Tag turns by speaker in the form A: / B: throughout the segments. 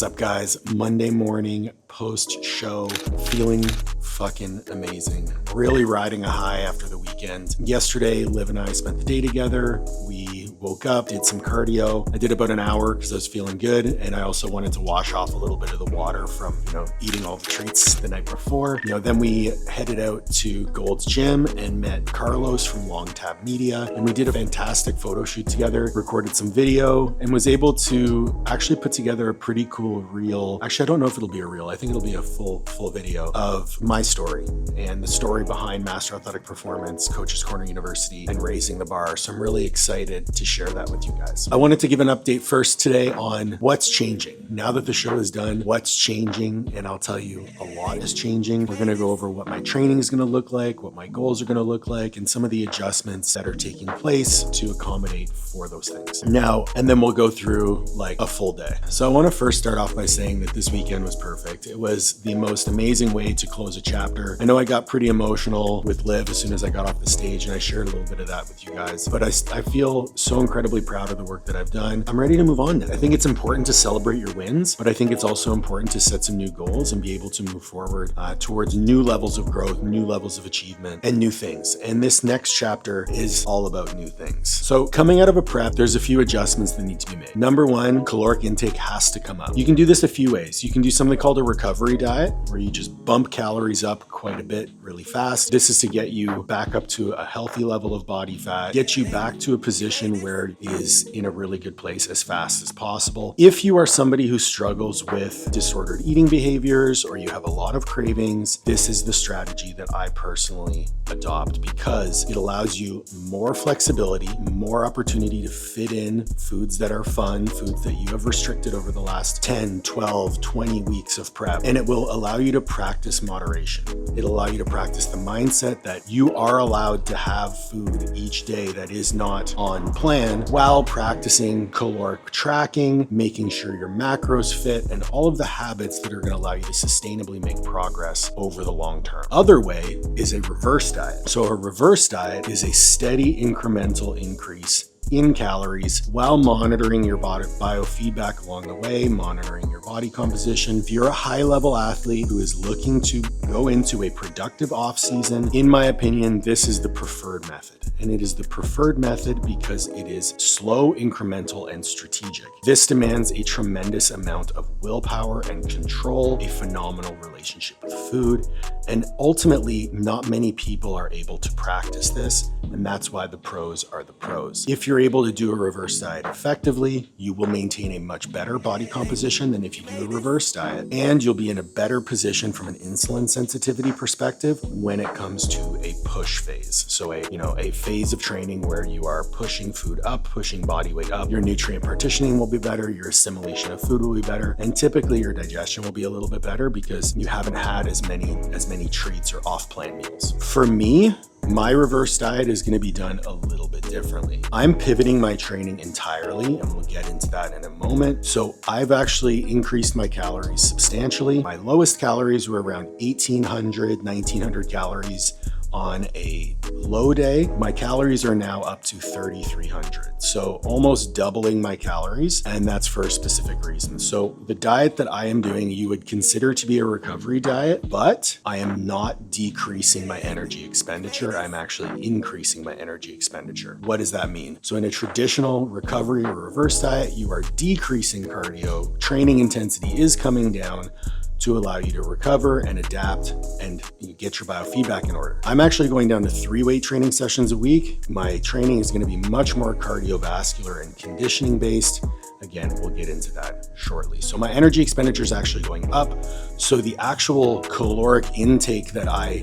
A: What's up, guys? Monday morning post show, feeling fucking amazing. Really riding a high after the weekend. Yesterday, Liv and I spent the day together. We woke up, did some cardio. I did about an hour because I was feeling good. And I also wanted to wash off a little bit of the water from, eating all the treats the night before. Then we headed out to Gold's Gym and met Carlos from Long Tab Media. And we did a fantastic photo shoot together, recorded some video, and was able to actually put together a pretty cool reel. Actually, I don't know if it'll be a reel. I think it'll be a full video of my story and the story behind Master Athletic Performance, Coach's Corner University, and raising the bar. So I'm really excited to share that with you guys. I wanted to give an update first today on what's changing. Now that the show is done, what's changing? And I'll tell you, a lot is changing. We're going to go over what my training is going to look like, what my goals are going to look like, and some of the adjustments that are taking place to accommodate for those things. Now, and then we'll go through like a full day. So I want to first start off by saying that this weekend was perfect. It was the most amazing way to close a chapter. I know I got pretty emotional with Liv as soon as I got off the stage, and I shared a little bit of that with you guys, but I feel so incredibly proud of the work that I've done. I'm ready to move on now. I think it's important to celebrate your wins, but I think it's also important to set some new goals and be able to move forward towards new levels of growth, new levels of achievement, and new things. And this next chapter is all about new things. So coming out of a prep, there's a few adjustments that need to be made. Number one, caloric intake has to come up. You can do this a few ways. You can do something called a recovery diet, where you just bump calories up quite a bit really fast. This is to get you back up to a healthy level of body fat, get you back to a position where it is in a really good place as fast as possible. If you are somebody who struggles with disordered eating behaviors or you have a lot of cravings, this is the strategy that I personally adopt because it allows you more flexibility, more opportunity to fit in foods that are fun, foods that you have restricted over the last 10, 12, 20 weeks of prep. And it will allow you to practice moderation. It'll allow you to practice the mindset that you are allowed to have food each day that is not on plan while practicing caloric tracking, making sure your macros fit, and all of the habits that are going to allow you to sustainably make progress over the long term. Other way is a reverse diet. So a reverse diet is a steady incremental increase in calories while monitoring your body biofeedback along the way, monitoring your body composition. If you're a high-level athlete who is looking to go into a productive off-season, in my opinion, this is the preferred method. And it is the preferred method because it is slow, incremental, and strategic. This demands a tremendous amount of willpower and control, a phenomenal relationship with food, and ultimately, not many people are able to practice this, and that's why the pros are the pros. If you're able to do a reverse diet effectively, you will maintain a much better body composition than if you do a reverse diet, and you'll be in a better position from an insulin sensitivity perspective when it comes to a push phase. So a phase of training where you are pushing food up, pushing body weight up. Your nutrient partitioning will be better, your assimilation of food will be better, and typically your digestion will be a little bit better because you haven't had as many treats or off-plan meals. For me, my reverse diet is going to be done a little bit differently. I'm pivoting my training entirely, and we'll get into that in a moment. So I've actually increased my calories substantially. My lowest calories were around 1,800, 1,900 calories on a low day. My calories are now up to 3,300. So almost doubling my calories, and that's for a specific reason. So the diet that I am doing, you would consider to be a recovery diet, but I am not decreasing my energy expenditure. I'm actually increasing my energy expenditure. What does that mean? So in a traditional recovery or reverse diet, you are decreasing cardio, training intensity is coming down to allow you to recover and adapt and you get your biofeedback in order. I'm actually going down to 3 weight training sessions a week. My training is going to be much more cardiovascular and conditioning based. Again, we'll get into that shortly. So my energy expenditure is actually going up. So the actual caloric intake that I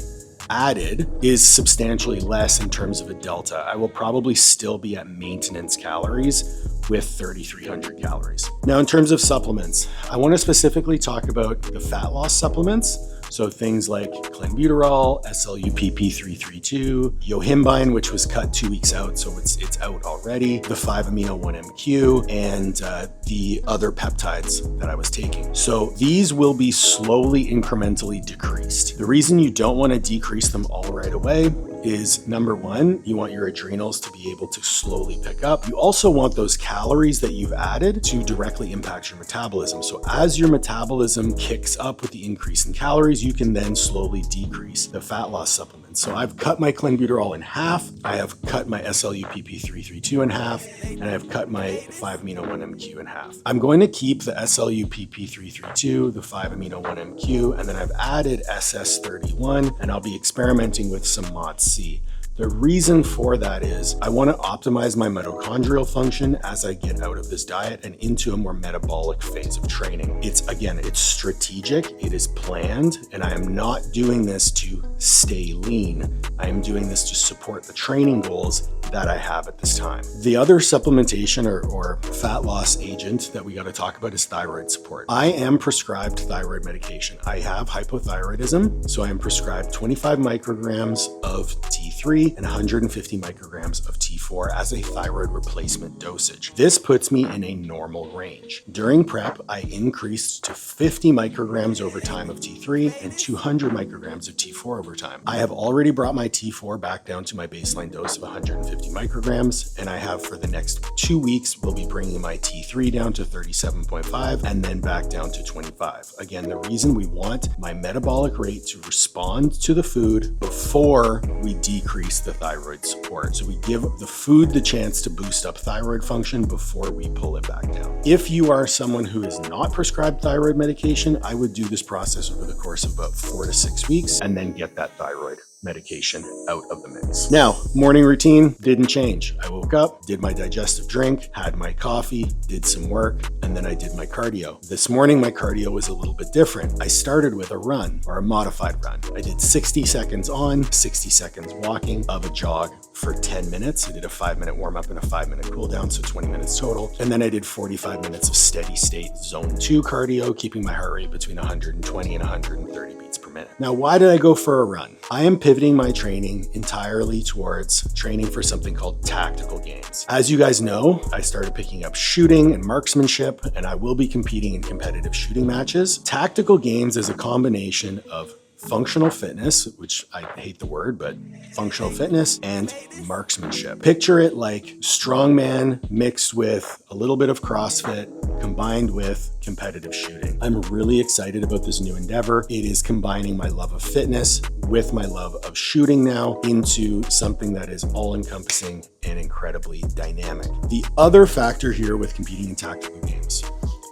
A: added is substantially less in terms of a delta. I will probably still be at maintenance calories with 3,300 calories. Now, in terms of supplements, I want to specifically talk about the fat loss supplements. So things like clenbuterol, SLUPP332, yohimbine, which was cut 2 weeks out, so it's out already, the 5-amino-1-MQ, and the other peptides that I was taking. So these will be slowly incrementally decreased. The reason you don't want to decrease them all right away is number one, you want your adrenals to be able to slowly pick up. You also want those calories that you've added to directly impact your metabolism. So as your metabolism kicks up with the increase in calories, you can then slowly decrease the fat loss supplements. So I've cut my clenbuterol in half. I have cut my SLUPP332 in half, and I've cut my 5-amino-1-MQ in half. I'm going to keep the SLUPP332, the 5-amino-1-MQ, and then I've added SS31, and I'll be experimenting with some MOTS-C. The reason for that is I want to optimize my mitochondrial function as I get out of this diet and into a more metabolic phase of training. It's strategic, it is planned, and I am not doing this to stay lean. I am doing this to support the training goals that I have at this time. The other supplementation or fat loss agent that we got to talk about is thyroid support. I am prescribed thyroid medication. I have hypothyroidism, so I am prescribed 25 micrograms of T3 and 150 micrograms of T4 as a thyroid replacement dosage. This puts me in a normal range. During prep, I increased to 50 micrograms over time of T3 and 200 micrograms of T4 over time. I have already brought my T4 back down to my baseline dose of 150 micrograms, and I have for the next 2 weeks, we'll be bringing my T3 down to 37.5 and then back down to 25. Again, the reason we want my metabolic rate to respond to the food before we decrease the thyroid support. So we give the food the chance to boost up thyroid function before we pull it back down. If you are someone who is not prescribed thyroid medication, I would do this process over the course of about 4 to 6 weeks and then get that thyroid medication out of the mix. Now, morning routine didn't change. I woke up, did my digestive drink, had my coffee, did some work, and then I did my cardio. This morning, my cardio was a little bit different. I started with a run or a modified run. I did 60 seconds on, 60 seconds walking of a jog for 10 minutes. I did a 5-minute warm up and a 5-minute cool down, so 20 minutes total. And then I did 45 minutes of steady state zone 2 cardio, keeping my heart rate between 120 and 130 beats per minute. Now, why did I go for a run? I am pivoting my training entirely towards training for something called tactical games. As you guys know, I started picking up shooting and marksmanship, and I will be competing in competitive shooting matches. Tactical games is a combination of functional fitness, which I hate the word, but functional fitness and marksmanship. Picture it like strongman mixed with a little bit of CrossFit combined with competitive shooting. I'm really excited about this new endeavor. It is combining my love of fitness with my love of shooting now into something that is all-encompassing and incredibly dynamic. The other factor here with competing in tactical games,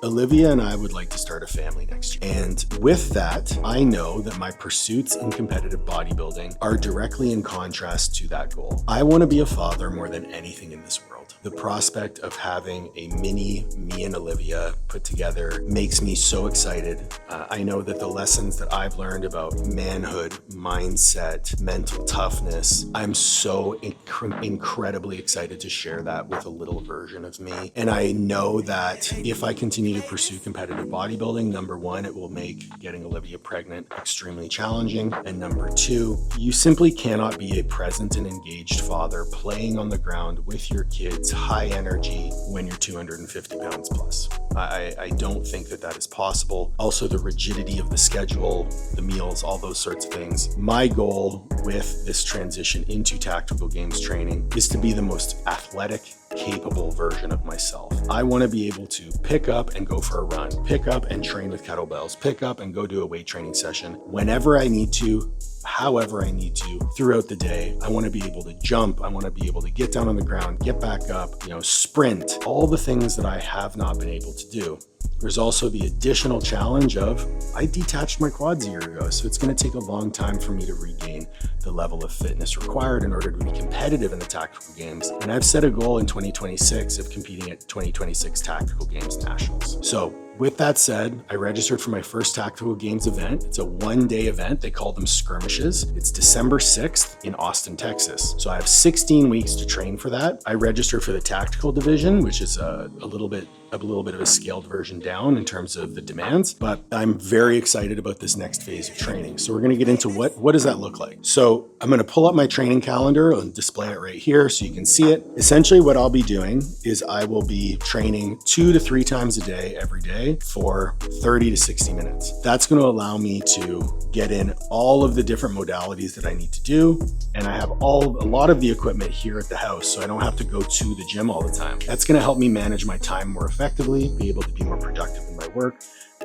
A: Olivia and I would like to start a family next year. And with that, I know that my pursuits in competitive bodybuilding are directly in contrast to that goal. I want to be a father more than anything in this world. The prospect of having a mini me and Olivia put together makes me so excited. I know that the lessons that I've learned about manhood, mindset, mental toughness, I'm so incredibly excited to share that with a little version of me. And I know that if I continue to pursue competitive bodybuilding, number one, it will make getting Olivia pregnant extremely challenging. And number two, you simply cannot be a present and engaged father playing on the ground with your kids, high energy, when you're 250 pounds plus. I don't think that that is possible. Also, the rigidity of the schedule, the meals, all those sorts of things. My goal with this transition into tactical games training is to be the most athletic, capable version of myself. I want to be able to pick up and go for a run, pick up and train with kettlebells, pick up and go do a weight training session whenever I need to, however I need to throughout the day. I want to be able to jump. I want to be able to get down on the ground, get back up, sprint, all the things that I have not been able to do. There's also the additional challenge of I detached my quads a year ago, so it's going to take a long time for me to regain the level of fitness required in order to be competitive in the tactical games. And I've set a goal in 2026 of competing at 2026 Tactical Games Nationals. So with that said, I registered for my first Tactical Games event. It's a one-day event. They call them skirmishes. It's December 6th in Austin, Texas. So I have 16 weeks to train for that. I registered for the tactical division, which is a little bit of a scaled version down in terms of the demands, but I'm very excited about this next phase of training. So we're going to get into what does that look like? So I'm going to pull up my training calendar and display it right here so you can see it. Essentially what I'll be doing is I will be training 2 to 3 times a day every day. day for 30 to 60 minutes. That's going to allow me to get in all of the different modalities that I need to do. And I have a lot of the equipment here at the house, so I don't have to go to the gym all the time. That's going to help me manage my time more effectively, be able to be more productive in my work,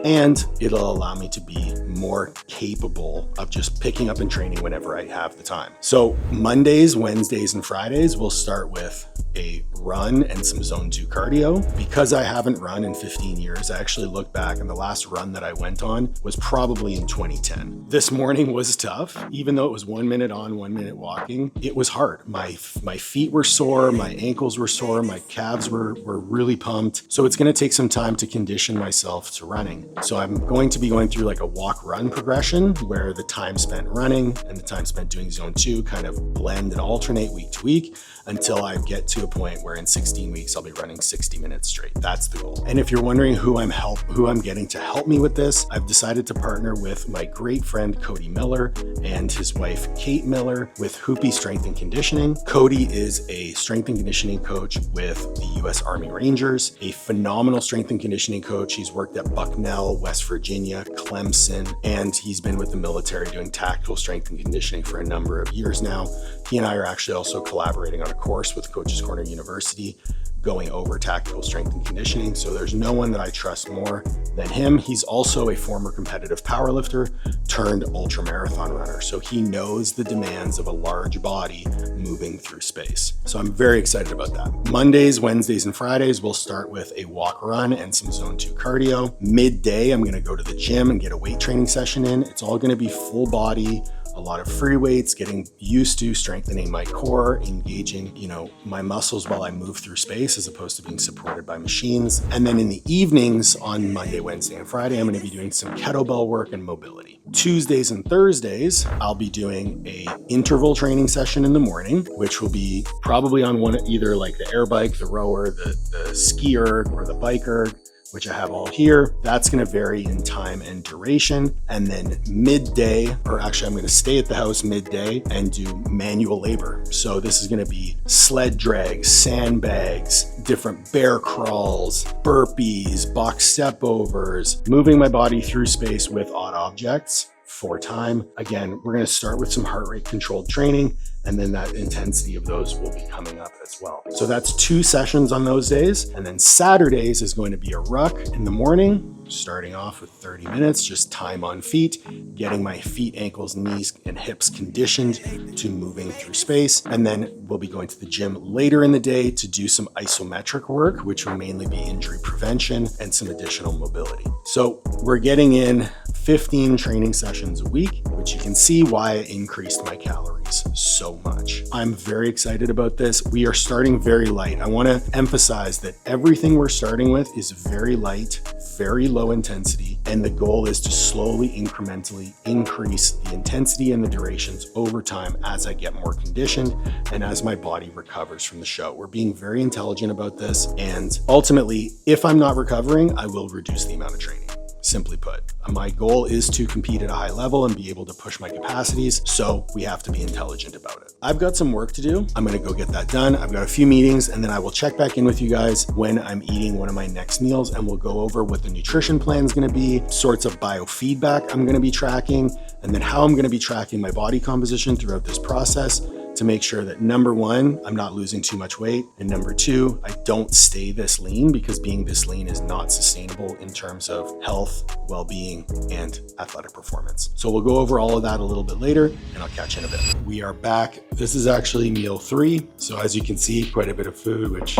A: and it'll allow me to be more capable of just picking up and training whenever I have the time. So Mondays, Wednesdays, and Fridays, we'll start with a run and some zone 2 cardio. Because I haven't run in 15 years, I actually look back and the last run that I went on was probably in 2010. This morning was tough. Even though it was 1 minute on, 1 minute walking, it was hard. My feet were sore, my ankles were sore, my calves were really pumped. So it's gonna take some time to condition myself to running. So I'm going to be going through like a walk-run progression where the time spent running and the time spent doing zone 2 kind of blend and alternate week to week until I get to a point where in 16 weeks, I'll be running 60 minutes straight. That's the goal. And if you're wondering who I'm getting to help me with this, I've decided to partner with my great friend, Cody Miller, and his wife, Kate Miller, with Hoopy Strength and Conditioning. Cody is a strength and conditioning coach with the US Army Rangers, a phenomenal strength and conditioning coach. He's worked at Bucknell, West Virginia, Clemson, and he's been with the military doing tactical strength and conditioning for a number of years now. He and I are actually also collaborating on a course with Coach's Corner University going over tactical strength and conditioning. So there's no one that I trust more than him. He's also a former competitive powerlifter turned ultra marathon runner. So he knows the demands of a large body moving through space. So I'm very excited about that. Mondays, Wednesdays, and Fridays, we'll start with a walk run and some zone 2 cardio. Midday, I'm gonna go to the gym and get a weight training session in. It's all gonna be full body, a lot of free weights, getting used to strengthening my core, engaging, my muscles while I move through space as opposed to being supported by machines. And then in the evenings on Monday, Wednesday, and Friday, I'm going to be doing some kettlebell work and mobility. Tuesdays and Thursdays, I'll be doing a interval training session in the morning, which will be probably on either like the air bike, the rower, the ski erg, or the bike erg, which I have all here. That's gonna vary in time and duration. And then midday, or actually I'm gonna stay at the house midday and do manual labor. So this is gonna be sled drags, sandbags, different bear crawls, burpees, box step overs, moving my body through space with odd objects for time. Again, we're gonna start with some heart rate controlled training, and then that intensity of those will be coming up as well. So that's 2 sessions on those days. And then Saturdays is going to be a ruck in the morning, starting off with 30 minutes, just time on feet, getting my feet, ankles, knees, and hips conditioned to moving through space. And then we'll be going to the gym later in the day to do some isometric work, which will mainly be injury prevention and some additional mobility. So we're getting in 15 training sessions a week, which you can see why I increased my calories so much. I'm very excited about this. We are starting very light. I want to emphasize that everything we're starting with is very light, very low intensity, and the goal is to slowly, incrementally increase the intensity and the durations over time as I get more conditioned and as my body recovers from the show. We're being very intelligent about this, and ultimately, if I'm not recovering, I will reduce the amount of training. Simply put, my goal is to compete at a high level and be able to push my capacities, so we have to be intelligent about it. I've got some work to do. I'm gonna go get that done. I've got a few meetings, and then I will check back in with you guys when I'm eating one of my next meals, and we'll go over what the nutrition plan is gonna be, sorts of biofeedback I'm gonna be tracking, and then how I'm gonna be tracking my body composition throughout this process to make sure that number 1, I'm not losing too much weight, and number 2, I don't stay this lean, because being this lean is not sustainable in terms of health, well-being, and athletic performance. So we'll go over all of that a little bit later, and I'll catch you in a bit. We are back. This is actually meal 3. So as you can see, quite a bit of food, which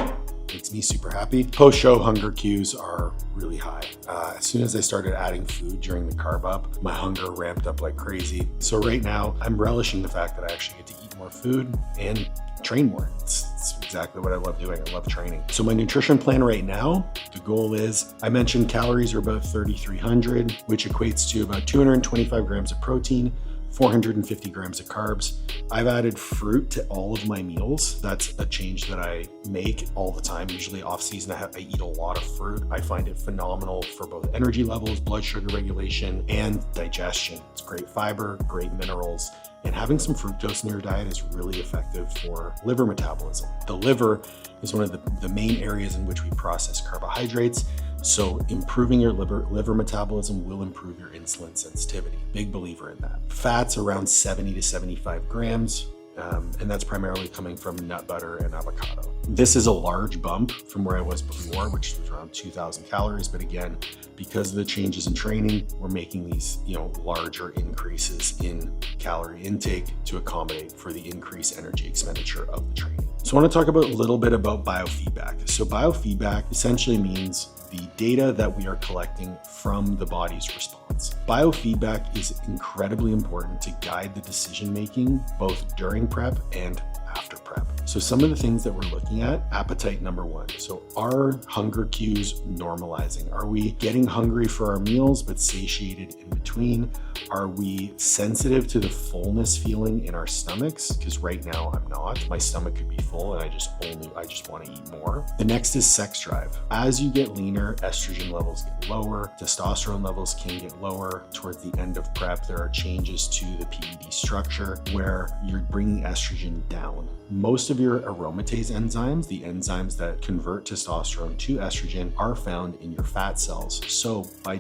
A: makes me super happy. Post-show hunger cues are really high. As soon as I started adding food during the carb up, my hunger ramped up like crazy. So right now, I'm relishing the fact that I actually get to eat more food and train more. It's exactly what I love doing. I love training. So my nutrition plan right now, the goal is, I mentioned calories are about 3,300, which equates to about 225 grams of protein, 450 grams of carbs. I've added fruit to all of my meals. That's a change that I make all the time. Usually off season, I eat a lot of fruit. I find it phenomenal for both energy levels, blood sugar regulation, and digestion. It's great fiber, great minerals, and having some fructose in your diet is really effective for liver metabolism. The liver is one of the main areas in which we process carbohydrates. So improving your liver metabolism will improve your insulin sensitivity. Big believer in that. Fats around 70 to 75 grams. And that's primarily coming from nut butter and avocado. This is a large bump from where I was before, which was around 2,000 calories. But again, because of the changes in training, we're making these, larger increases in calorie intake to accommodate for the increased energy expenditure of the training. So I want to talk about a little bit about biofeedback. So biofeedback essentially means the data that we are collecting from the body's response. Biofeedback is incredibly important to guide the decision-making, both during prep and after prep. So some of the things that we're looking at, appetite number one. So are hunger cues normalizing? Are we getting hungry for our meals but satiated in between? Are we sensitive to the fullness feeling in our stomachs? Because right now I'm not. My stomach could be full and I just want to eat more. The next is sex drive. As you get leaner, estrogen levels get lower, testosterone levels can get lower. Towards the end of prep, there are changes to the PED structure where you're bringing estrogen down. Most of your aromatase enzymes, the enzymes that convert testosterone to estrogen, are found in your fat cells. So by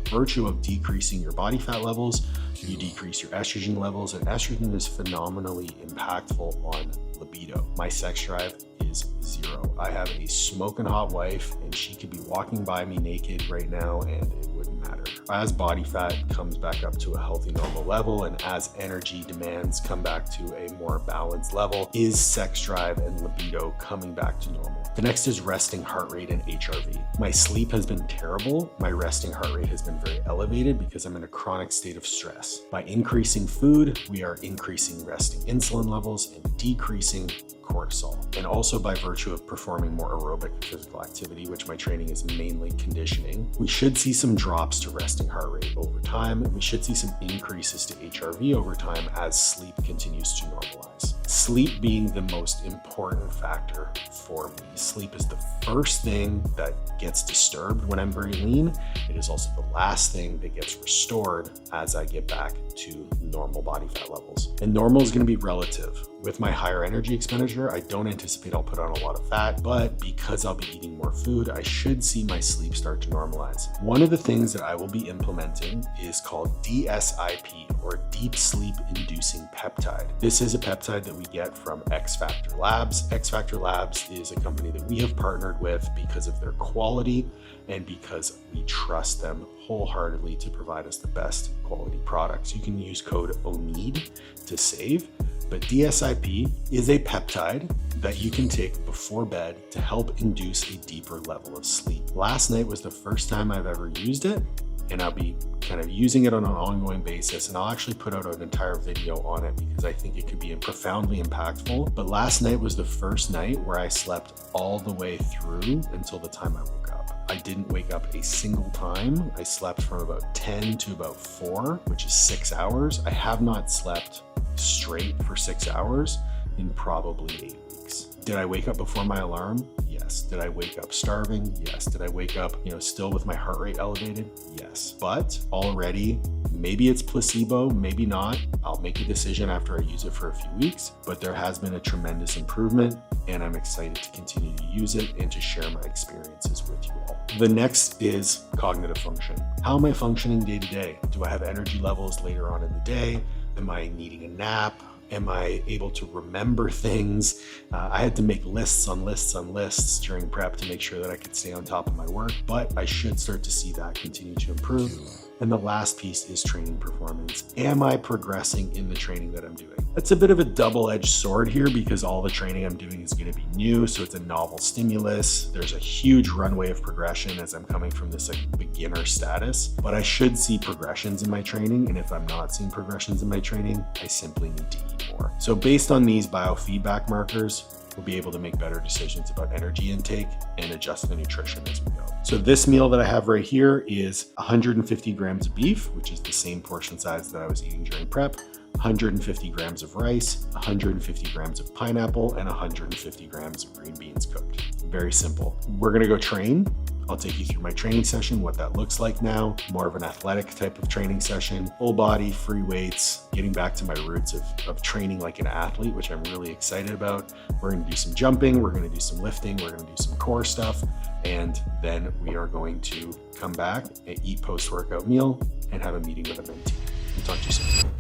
A: virtue of decreasing your body fat levels, you decrease your estrogen levels, and estrogen is phenomenally impactful on libido. My sex drive is 0. I have a smoking hot wife and she could be walking by me naked right now and it wouldn't matter. As body fat comes back up to a healthy normal level and as energy demands come back to a more balanced level, is sex drive and libido coming back to normal. The next is resting heart rate and HRV. My sleep has been terrible. My resting heart rate has been very elevated because I'm in a chronic state of stress. By increasing food, we are increasing resting insulin levels and decreasing cortisol. And also by virtue of performing more aerobic physical activity, which my training is mainly conditioning, we should see some drops to resting heart rate over time. And we should see some increases to HRV over time as sleep continues to normalize. Sleep being the most important factor for me. Sleep is the first thing that gets disturbed when I'm very lean. It is also the last thing that gets restored as I get back to normal body fat levels. And normal is going to be relative. With my higher energy expenditure, I don't anticipate I'll put on a lot of fat, but because I'll be eating more food, I should see my sleep start to normalize. One of the things that I will be implementing is called DSIP, or Deep Sleep Inducing Peptide. This is a peptide that we get from X Factor Labs. X Factor Labs is a company that we have partnered with because of their quality and because we trust them wholeheartedly to provide us the best quality products. You can use code Oneid to save. But DSIP is a peptide that you can take before bed to help induce a deeper level of sleep. Last night was the first time I've ever used it, and I'll be kind of using it on an ongoing basis. And I'll actually put out an entire video on it because I think it could be profoundly impactful. But last night was the first night where I slept all the way through until the time I woke up. I didn't wake up a single time. I slept from about 10 to about 4, which is 6 hours. I have not slept straight for 6 hours in probably 8 weeks. Did I wake up before my alarm? Yes. Did I wake up starving? Yes. Did I wake up, still with my heart rate elevated? Yes. But already, maybe it's placebo, maybe not. I'll make a decision after I use it for a few weeks, but there has been a tremendous improvement and I'm excited to continue to use it and to share my experiences with you all. The next is cognitive function. How am I functioning day to day? Do I have energy levels later on in the day? Am I needing a nap? Am I able to remember things? I had to make lists on lists on lists during prep to make sure that I could stay on top of my work, but I should start to see that continue to improve. And the last piece is training performance. Am I progressing in the training that I'm doing? That's a bit of a double-edged sword here because all the training I'm doing is going to be new. So it's a novel stimulus. There's a huge runway of progression as I'm coming from this beginner status, but I should see progressions in my training. And if I'm not seeing progressions in my training, I simply need to eat more. So based on these biofeedback markers, we'll be able to make better decisions about energy intake and adjust the nutrition as we go. So this meal that I have right here is 150 grams of beef, which is the same portion size that I was eating during prep, 150 grams of rice, 150 grams of pineapple, and 150 grams of green beans cooked. Very simple. We're gonna go train. I'll take you through my training session, what that looks like now, more of an athletic type of training session, full body, free weights, getting back to my roots of training like an athlete, which I'm really excited about. We're gonna do some jumping, we're gonna do some lifting, we're gonna do some core stuff, And then we are going to come back and eat post-workout meal and have a meeting with a mentee. I'll talk to you soon.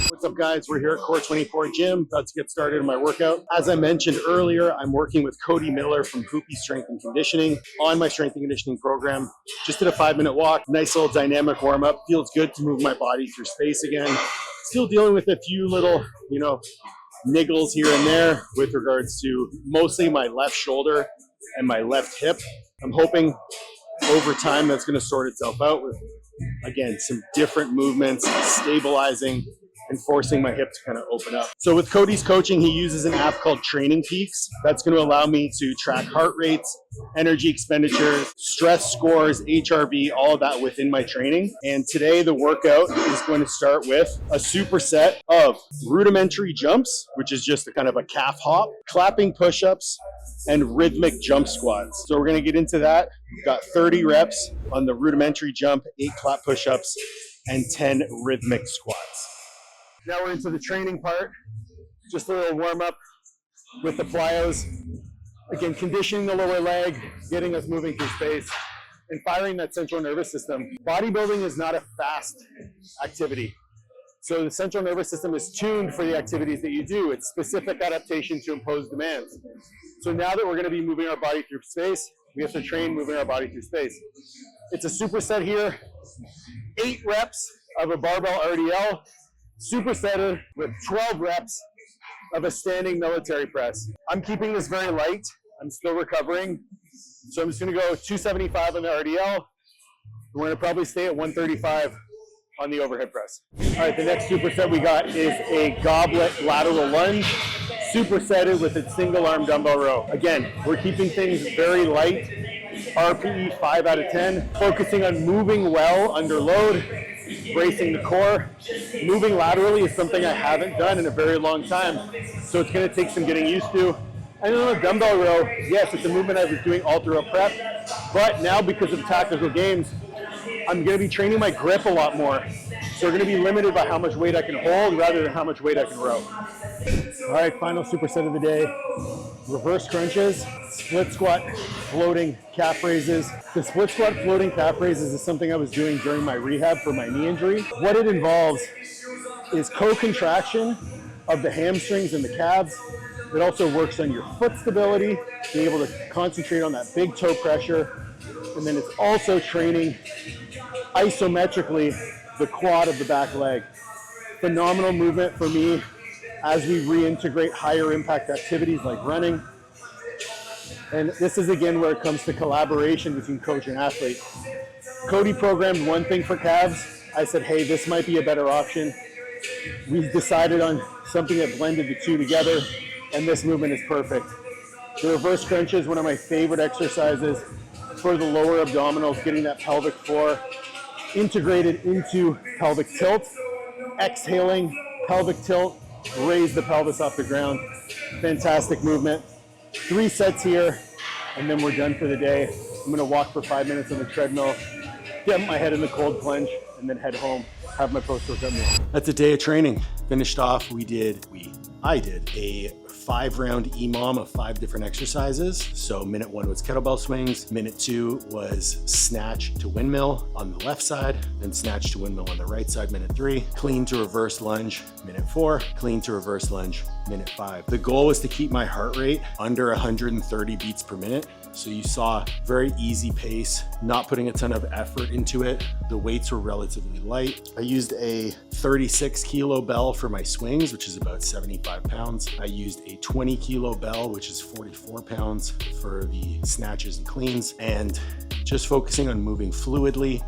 A: What's up, guys? We're here at Core 24 Gym, about to get started in my workout. As I mentioned earlier, I'm working with Cody Miller from Poopy Strength and Conditioning on my strength and conditioning program. Just did a 5-minute walk, nice little dynamic warm up. Feels good to move my body through space again. Still dealing with a few little, niggles here and there with regards to mostly my left shoulder and my left hip. I'm hoping over time that's going to sort itself out with, again, some different movements, stabilizing and forcing my hip to kind of open up. So with Cody's coaching, he uses an app called Training Peaks. That's going to allow me to track heart rates, energy expenditures, stress scores, HRV, all of that within my training. And today the workout is going to start with a superset of rudimentary jumps, which is just a kind of a calf hop, clapping push-ups, and rhythmic jump squats. So we're going to get into that. We've got 30 reps on the rudimentary jump, 8 clap push-ups, and 10 rhythmic squats. Now we're into the training part. Just a little warm up with the plyos. Again, conditioning the lower leg, getting us moving through space, and firing that central nervous system. Bodybuilding is not a fast activity. So the central nervous system is tuned for the activities that you do. It's specific adaptation to imposed demands. So now that we're gonna be moving our body through space, we have to train moving our body through space. It's a superset here, 8 reps of a barbell RDL, supersetted with 12 reps of a standing military press. I'm keeping this very light. I'm still recovering. So I'm just gonna go 275 on the RDL. We're gonna probably stay at 135 on the overhead press. All right, the next superset we got is a goblet lateral lunge, supersetted with a single arm dumbbell row. Again, we're keeping things very light. RPE 5 out of 10, focusing on moving well under load, bracing the core. Moving laterally is something I haven't done in a very long time, so it's going to take some getting used to. And then on a dumbbell row, yes, it's a movement I was doing all throughout prep, but now because of tactical games, I'm going to be training my grip a lot more. So we're going to be limited by how much weight I can hold rather than how much weight I can row. All right, final superset of the day. Reverse crunches, split squat, floating calf raises. The split squat floating calf raises is something I was doing during my rehab for my knee injury. What it involves is co-contraction of the hamstrings and the calves. It also works on your foot stability, being able to concentrate on that big toe pressure. And then it's also training isometrically the quad of the back leg. Phenomenal movement for me as we reintegrate higher impact activities like running. And this is again where it comes to collaboration between coach and athlete. Cody programmed one thing for calves. I said, hey, this might be a better option. We decided on something that blended the two together, and this movement is perfect. The reverse crunch is one of my favorite exercises for the lower abdominals, getting that pelvic floor integrated into pelvic tilt. Exhaling, pelvic tilt, raise the pelvis off the ground. Fantastic movement. 3 sets here, and then we're done for the day. I'm gonna walk for 5 minutes on the treadmill, get my head in the cold plunge, and then head home, have my post-workout meal. That's a day of training. Finished off, I did a 5-round EMOM of 5 different exercises. So minute 1 was kettlebell swings, minute 2 was snatch to windmill on the left side, then snatch to windmill on the right side, minute 3, clean to reverse lunge, minute 4, clean to reverse lunge, minute 5. The goal was to keep my heart rate under 130 beats per minute. So you saw very easy pace, not putting a ton of effort into it. The weights were relatively light. I used a 36 kilo bell for my swings, which is about 75 pounds. I used a 20 kilo bell, which is 44 pounds for the snatches and cleans, and just focusing on moving fluidly,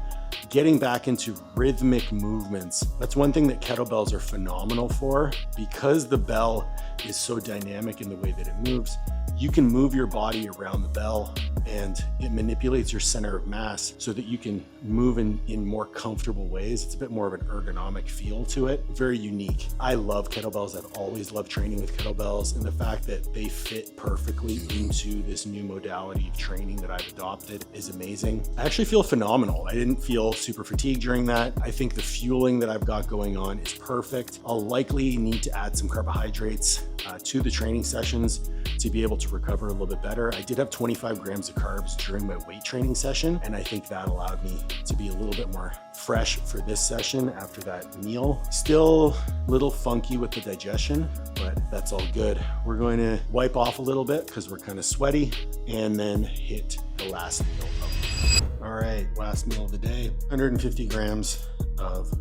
A: getting back into rhythmic movements. That's one thing that kettlebells are phenomenal for. Because the bell is so dynamic in the way that it moves, You can move your body around the bell and it manipulates your center of mass so that you can move in more comfortable ways. It's a bit more of an ergonomic feel to it. Very unique. I love kettlebells. I've always loved training with kettlebells, and the fact that they fit perfectly into this new modality of training that I've adopted is amazing. I actually feel phenomenal. I didn't feel super fatigued during that. I think the fueling that I've got going on is perfect. I'll likely need to add some carbohydrates to the training sessions to be able to recover a little bit better. I did have 25 grams of carbs during my weight training session, and I think that allowed me to be a little bit more fresh for this session after that meal. Still a little funky with the digestion, but that's all good. We're going to wipe off a little bit because we're kind of sweaty, and then hit the last meal up. All right, last meal of the day, 150 grams of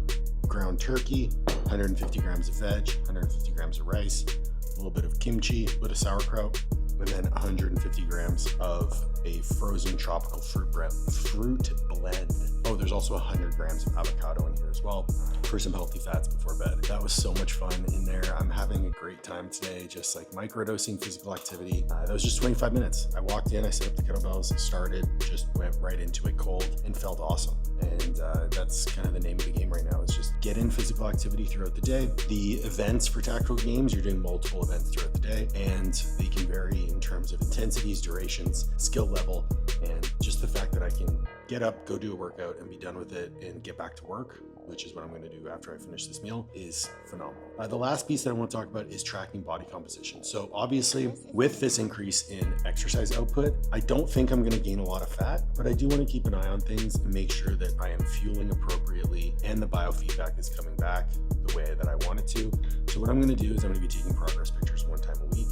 A: ground turkey, 150 grams of veg, 150 grams of rice, a little bit of kimchi, a bit of sauerkraut, and then 150 grams of a frozen tropical fruit blend. Oh, there's also 100 grams of avocado in here as well for some healthy fats before bed. That was so much fun in there. I'm having a great time today, just like microdosing physical activity. That was just 25 minutes. I walked in, I set up the kettlebells, started, just went right into it cold and felt awesome. And that's kind of the name of the game right now, is just get in physical activity throughout the day. The events for tactical games, you're doing multiple events throughout the day, and they can vary in terms of intensities, durations, skill level, and just the fact that I can get up, go do a workout, and be done with it and get back to work, which is what I'm going to do after I finish this meal, is phenomenal. The last piece that I want to talk about is tracking body composition. So obviously with this increase in exercise output, I don't think I'm going to gain a lot of fat, but I do want to keep an eye on things and make sure that I am fueling appropriately and the biofeedback is coming back the way that I want it to. So what I'm going to do is I'm going to be taking progress pictures one time a week.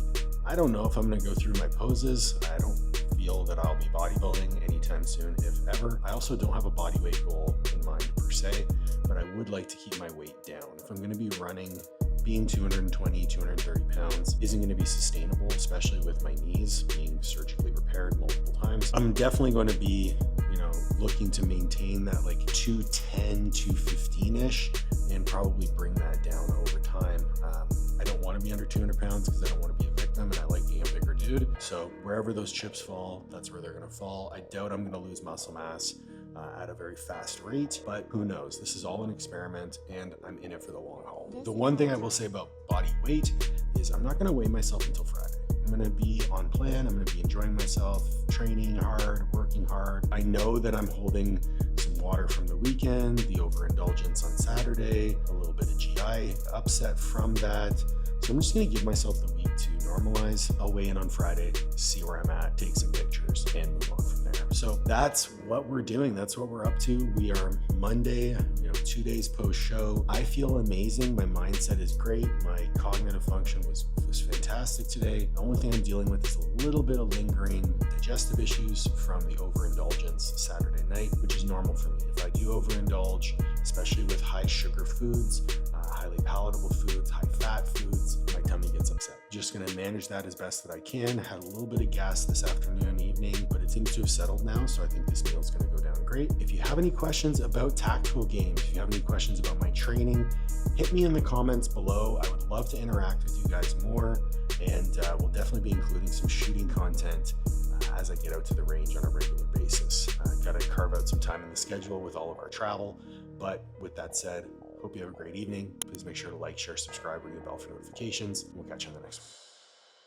A: I don't know if I'm going to go through my poses. I don't feel that I'll be bodybuilding anytime soon, if ever. I also don't have a body weight goal in mind per se, but I would like to keep my weight down. If I'm going to be running, being 220, 230 pounds isn't going to be sustainable, especially with my knees being surgically repaired multiple times. I'm definitely going to be, looking to maintain that like 210, 215-ish, and probably bring that down over time. I don't want to be under 200 pounds because I don't want to be a victim, and I like being a bigger dude. So wherever those chips fall, that's where they're going to fall. I doubt I'm going to lose muscle mass at a very fast rate, but who knows? This is all an experiment, and I'm in it for the long haul. The one thing I will say about body weight is I'm not going to weigh myself until Friday. I'm going to be on plan. I'm going to be enjoying myself, training hard, working hard. I know that I'm holding some water from the weekend, the overindulgence on Saturday, a little bit of GI upset from that. So I'm just going to give myself the week to normalize. I'll weigh in on Friday, see where I'm at, take some pictures, and move on from there. So that's what we're doing. That's what we're up to. We are Monday, 2 days post show. I feel amazing. My mindset is great. My cognitive function was fantastic today. The only thing I'm dealing with is a little bit of lingering digestive issues from the overindulgence Saturday night, which is normal for me. If I do overindulge, especially with high sugar foods, highly palatable foods, high fat foods, my tummy gets upset. Just going to manage that as best that I can. Had a little bit of gas this afternoon, evening, but it seems to have settled now. So I think this meal is going to go down great. If you have any questions about tactical games, if you have any questions about my training, hit me in the comments below. I would love to interact with you guys more, and we'll definitely be including some shooting content as I get out to the range on a regular basis. Got to carve out some time in the schedule with all of our travel. But with that said, hope you have a great evening. Please make sure to like, share, subscribe, ring the bell for notifications, and we'll catch you on the next one.